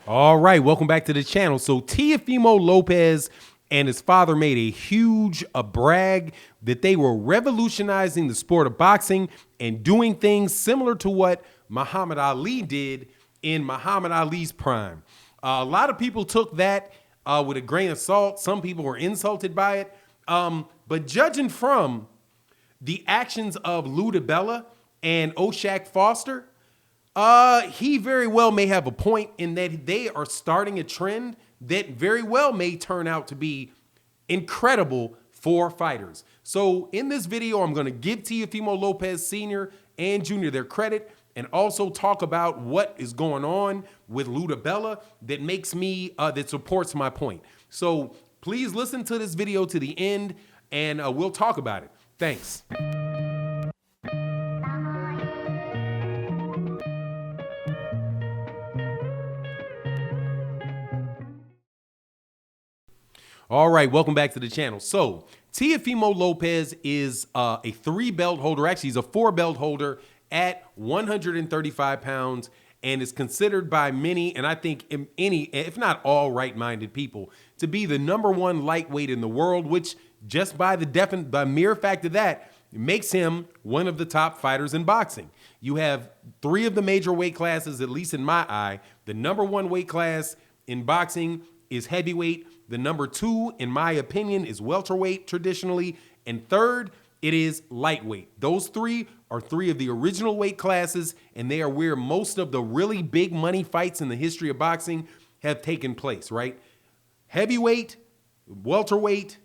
All right, welcome back to the channel. So Teofimo Lopez and his father made a huge brag that they were revolutionizing the sport of boxing and doing things similar to what Muhammad Ali did in Muhammad Ali's prime. A lot of people took that with a grain of salt. Some people were insulted by it. But judging from the actions of Lou Dibella and Oshak Foster, he very well may have a point in that they are starting a trend that very well may turn out to be incredible for fighters. So in this video, I'm going to give Teofimo Lopez Sr. and Jr. their credit and also talk about what is going on with Lou Dibella that makes me, that supports my point. So please listen to this video to the end and we'll talk about it. Thanks. All right, welcome back to the channel. So Teofimo Lopez is a 3-belt holder. Actually, he's a 4-belt holder at 135 pounds and is considered by many, and I think any, if not all right-minded people, to be the #1 lightweight in the world, which just by the mere fact of that makes him one of the top fighters in boxing. You have 3 of the major weight classes, at least in my eye. The #1 weight class in boxing is heavyweight. The #2, in my opinion, is welterweight traditionally. And third, it is lightweight. Those 3 are 3 of the original weight classes, and they are where most of the really big money fights in the history of boxing have taken place, right? Heavyweight, welterweight,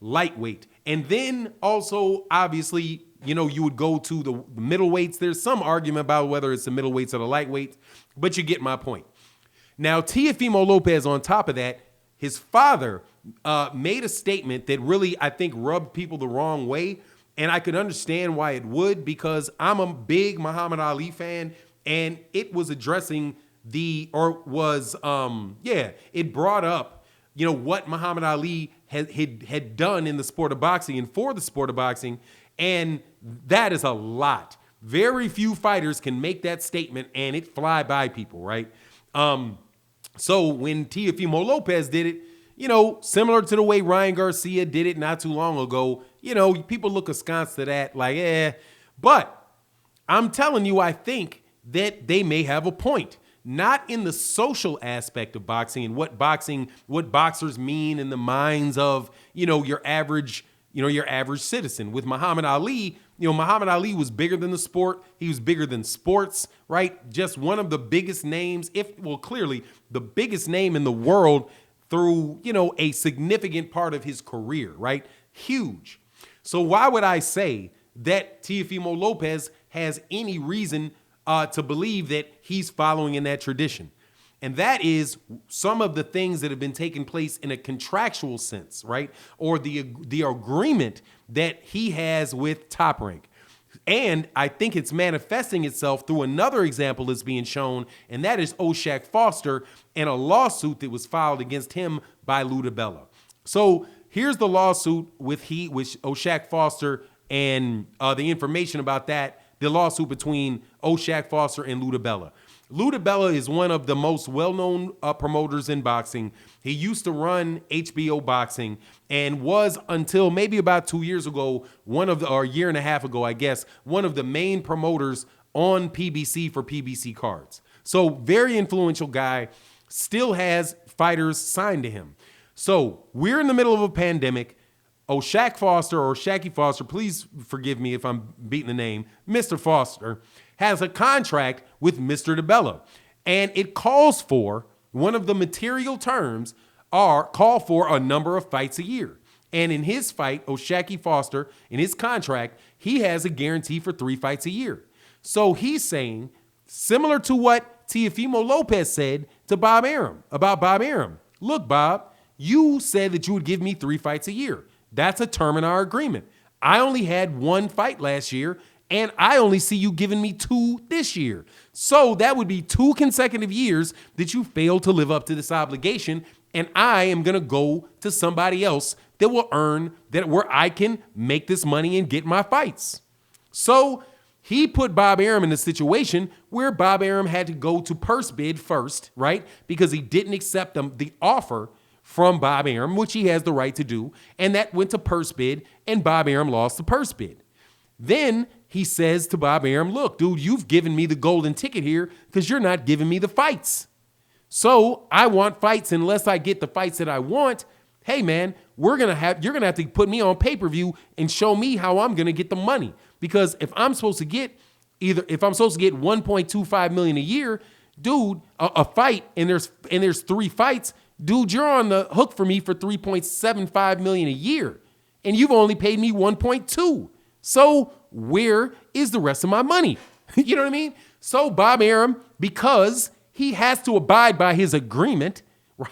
lightweight. And then also, obviously, you know, you would go to the middleweights. There's some argument about whether it's the middleweights or the lightweights, but you get my point. Now, Teofimo Lopez, on top of that, his father made a statement that really, I think, rubbed people the wrong way. And I could understand why it would, because I'm a big Muhammad Ali fan, and it was addressing it brought up, you know, what Muhammad Ali had done in the sport of boxing and for the sport of boxing. And that is a lot. Very few fighters can make that statement and it fly by people, right? So when Teofimo Lopez did it, you know, similar to the way Ryan Garcia did it not too long ago, you know, people look askance to that like, but I'm telling you, I think that they may have a point, not in the social aspect of boxing and what boxers mean in the minds of, you know, your average citizen. With Muhammad Ali, you know, Muhammad Ali was bigger than the sport. He was bigger than sports, right? Just one of the biggest names, clearly the biggest name in the world through, you know, a significant part of his career, right? Huge. So why would I say that Teofimo Lopez has any reason to believe that he's following in that tradition? And that is some of the things that have been taking place in a contractual sense, right? Or the agreement that he has with Top Rank. And I think it's manifesting itself through another example that's being shown, and that is Oshak Foster and a lawsuit that was filed against him by Lou Dibella. So here's the lawsuit with Oshak Foster and the information about that, the lawsuit between Oshak Foster and Lou Dibella. Lou Dibella is one of the most well-known promoters in boxing. He used to run HBO Boxing and was, until maybe about 2 years ago, or a year and a half ago, I guess, one of the main promoters on PBC for PBC cards. So very influential guy, still has fighters signed to him. So we're in the middle of a pandemic. Oshak Foster, or Shaky Foster, please forgive me if I'm beating the name, Mr. Foster, has a contract with Mr. Dibella. And it calls for, one of the material terms call for a number of fights a year. And in his fight, Oshaki Foster, in his contract, he has a guarantee for 3 fights a year. So he's saying, similar to what Teofimo Lopez said to Bob Arum, about Bob Arum. Look, Bob, you said that you would give me 3 fights a year. That's a term in our agreement. I only had 1 fight last year, and I only see you giving me 2 this year. So that would be 2 consecutive years that you failed to live up to this obligation, and I am going to go to somebody else that will earn that, where I can make this money and get my fights. So He put Bob Arum in a situation where Bob Arum had to go to purse bid first, right? Because he didn't accept the offer from Bob Arum, which he has the right to do. And that went to purse bid, and Bob Arum lost the purse bid. Then he says to Bob Arum, look, dude, you've given me the golden ticket here because you're not giving me the fights. So I want fights. Unless I get the fights that I want, hey, man, you're going to have to put me on pay-per-view and show me how I'm going to get the money. Because if I'm supposed to get 1.25 million a year, dude, a fight, and there's 3 fights, dude, you're on the hook for me for 3.75 million a year. And you've only paid me 1.2. So where is the rest of my money? You know what I mean? So Bob Arum, because he has to abide by his agreement,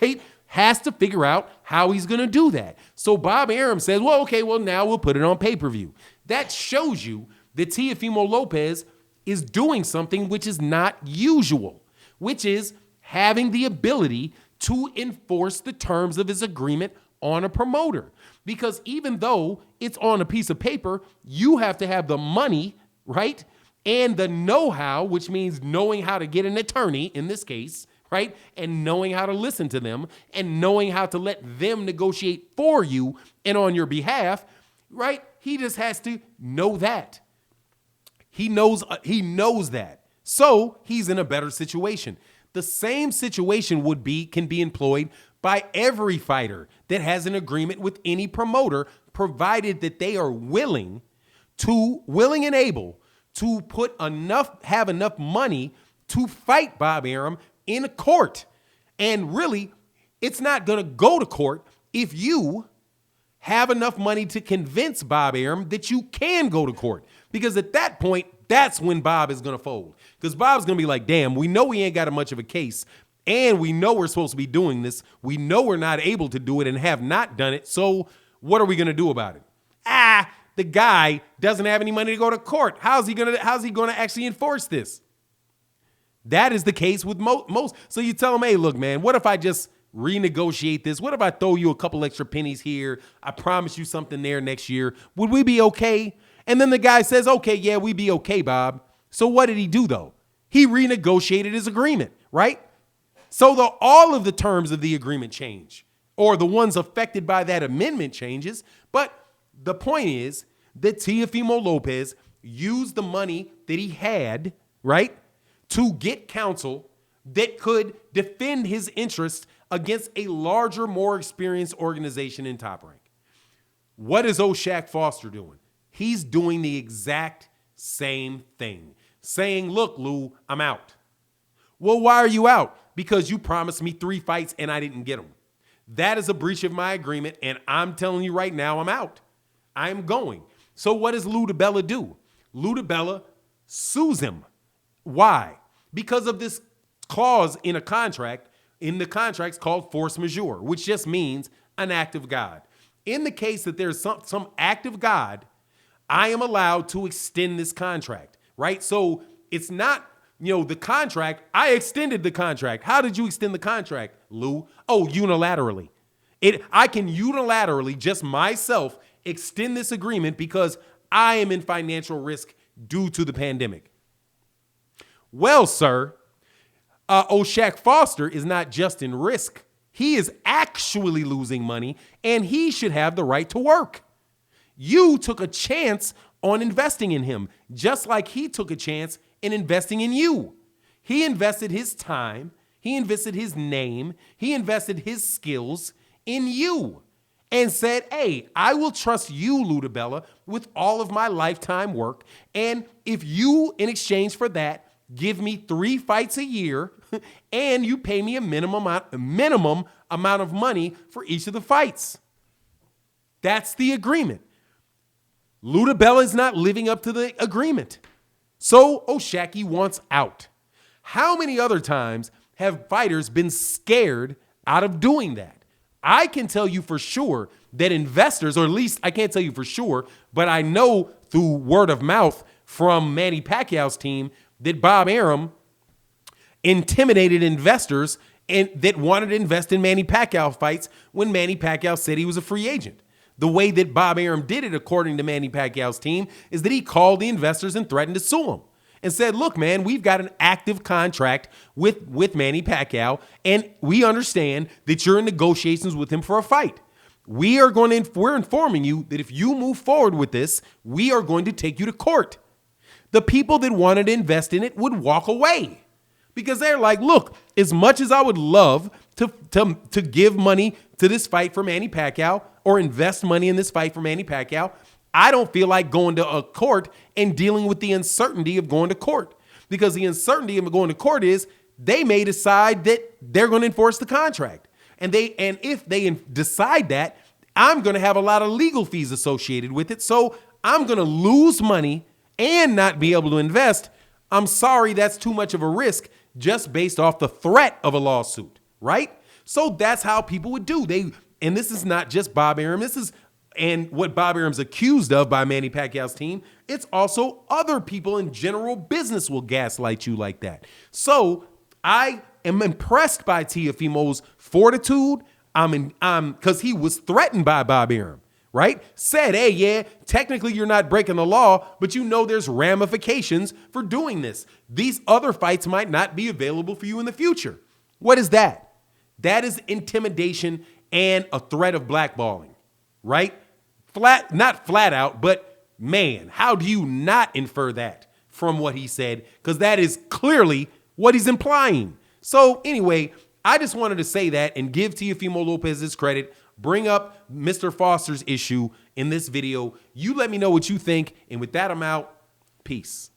right, has to figure out how he's going to do that. So Bob Arum says, well, okay, well, now we'll put it on pay-per-view. That shows you that Teofimo Lopez is doing something which is not usual, which is having the ability to enforce the terms of his agreement on a promoter. Because even though it's on a piece of paper, you have to have the money, right? And the know-how, which means knowing how to get an attorney in this case, right? And knowing how to listen to them and knowing how to let them negotiate for you and on your behalf, right? He just has to know that. He knows that. So he's in a better situation. The same situation can be employed by every fighter that has an agreement with any promoter, provided that they are willing and able to have enough money to fight Bob Arum in a court. And really, it's not going to go to court if you have enough money to convince Bob Arum that you can go to court. Because at that point, that's when Bob is going to fold. Because Bob's going to be like, damn, we know we ain't got much of a case. And we know we're supposed to be doing this. We know we're not able to do it and have not done it. So what are we going to do about it? The guy doesn't have any money to go to court. How's he going to actually enforce this? That is the case with most. So you tell him, hey, look, man, what if I just renegotiate this? What if I throw you a couple extra pennies here? I promise you something there next year. Would we be okay? And then the guy says, okay, yeah, we'd be okay, Bob. So what did he do, though? He renegotiated his agreement, right? So all of the terms of the agreement change, or the ones affected by that amendment changes. But the point is that Teofimo Lopez used the money that he had, right, to get counsel that could defend his interests against a larger, more experienced organization in Top Rank. What is O'Shaq Foster doing? He's doing the exact same thing, saying, look, Lou, I'm out. Well, why are you out? Because you promised me 3 fights and I didn't get them. That is a breach of my agreement, and I'm telling you right now, I'm out. I'm going. So what does Lou Dibella do? Lou Dibella sues him. Why? Because of this clause in a contract. In the contract's called force majeure, which just means an act of God. In the case that there's some act of God, I am allowed to extend this contract, right? So it's not, the contract. I extended the contract. How did you extend the contract, Lou? Oh, unilaterally. I can unilaterally, just myself, extend this agreement because I am in financial risk due to the pandemic. Well, sir, O'Shaq Foster is not just in risk. He is actually losing money, and he should have the right to work. You took a chance on investing in him, just like he took a chance in investing in you. He invested his time, he invested his name, he invested his skills in you and said, hey, I will trust you, Lou Dibella, with all of my lifetime work. And if you, in exchange for that, give me 3 fights a year and you pay me a minimum amount of money for each of the fights. That's the agreement. Lou Dibella is not living up to the agreement. So O'Shaq wants out. How many other times have fighters been scared out of doing that? I can tell you for sure that investors, or at least I can't tell you for sure, but I know through word of mouth from Manny Pacquiao's team that Bob Arum intimidated investors and that wanted to invest in Manny Pacquiao fights when Manny Pacquiao said he was a free agent. The way that Bob Arum did it, according to Manny Pacquiao's team, is that he called the investors and threatened to sue them and said, look, man, we've got an active contract with Manny Pacquiao, and we understand that you're in negotiations with him for a fight. We're informing you that if you move forward with this, we are going to take you to court. The people that wanted to invest in it would walk away because they're like, look, as much as I would love to give money to this fight for Manny Pacquiao or invest money in this fight for Manny Pacquiao, I don't feel like going to a court and dealing with the uncertainty of going to court, because the uncertainty of going to court is they may decide that they're going to enforce the contract. And if they decide that, I'm going to have a lot of legal fees associated with it. So I'm going to lose money and not be able to invest. I'm sorry, that's too much of a risk just based off the threat of a lawsuit, right? So that's how people would do. And this is not just Bob Arum. And what Bob Arum's accused of by Manny Pacquiao's team, it's also other people in general business will gaslight you like that. So I am impressed by Teofimo's fortitude. Because he was threatened by Bob Arum, right? Said, hey, yeah, technically you're not breaking the law, but you know there's ramifications for doing this. These other fights might not be available for you in the future. What is that? That is intimidation and a threat of blackballing, right? Not flat out, but man, how do you not infer that from what he said? Because that is clearly what he's implying. So anyway, I just wanted to say that and give Teofimo Lopez his credit, bring up Mr. Foster's issue in this video. You let me know what you think. And with that, I'm out. Peace.